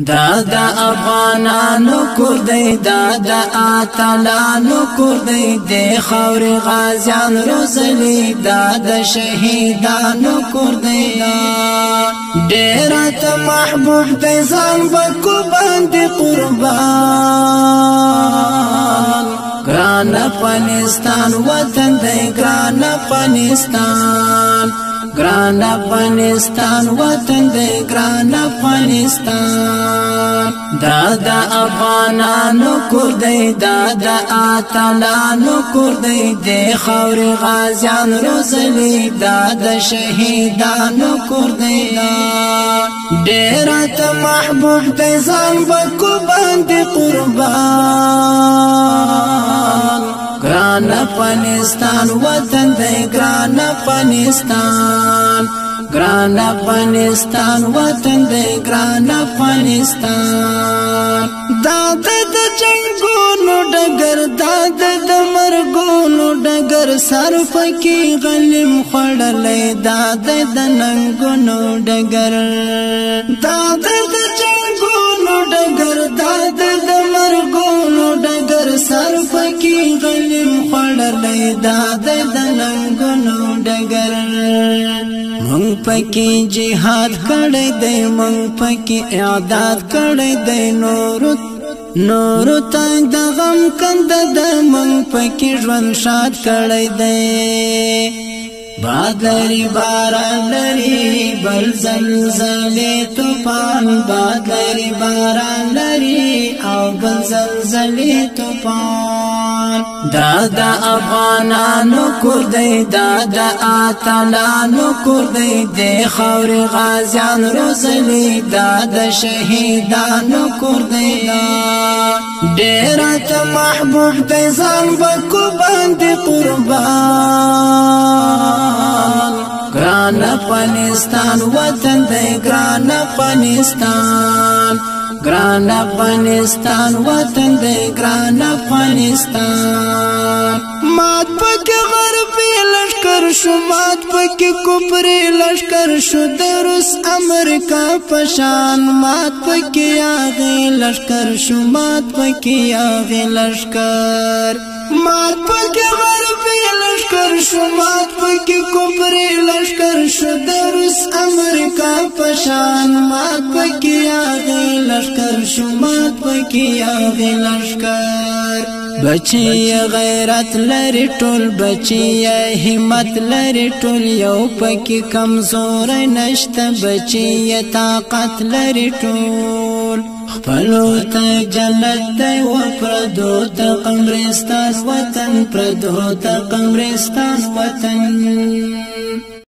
دا دا افغانانو کور دی دا دا اتلانو کور دی د خاور غازیان روزلی دا د شهیدانو کور دی ډیر ته محبوب دی ځان بکو باندې قربان ګران افغانستان وطن دی ګران افغانستان ګران افغانستان وطن دی ګران افغانستان دا دا افغانانو کور دی دا دا اتلانو کور دی د خاور غازیان روزلی دا د شهیدانو کور دی ډیر ته محبوب دی ځان بکو باندې قربان ګران افغانستان وطن دی ګران افغانستان ګران افغانستان وطن دی ګران افغانستان دا د جنگونو ډګر دا د مرګونو ډګر سر پکې غلیم خړلې دا د ننګونو ډګر دا د جنگونو ډګر دا د مرګونو ډګر سر پکې غلیم خړلې دا د ننګونو ډګر مونږ پکې جهاد کړی دی مونږ پکې اعداد کړی دی نور تنگ د غم کنده د مونږ پکې ژوند شاد کړی دی باد لري باران لري بل زلزلې طوفان باد لري باران لري او بل زلزلې طوفان دا دا افغانانو کور دی دا دا اتلانو کور دی د خاور غازیان روزلی دا د شهیدانو کور دی ډیر ته محبوب دی ځان بکو باندې قربان ګران افغانستان وطن دی ګران افغانستان ګران افغانستان وطن دی ګران افغانستان مات پکې غربي لشکر شو مات پکې کفري لشکر شو د روس امریکا پشان مات پکې یاغي لشکر شو مات پکې یاغي لشکر مات پکې غربي لشکر شو مات پکې کفري لشکر شو د روس امریکا پشان مات پکې یاغي لشکر شو مات پکې یاغي لشکر بچی غیرت لري ټول بچی همت لري ټول یو پکې کمزور نشته بچی طاقت لري ټول خپلو ته جنت دی و پردو ته قبرستان وطن پردو ته قبرستان وطن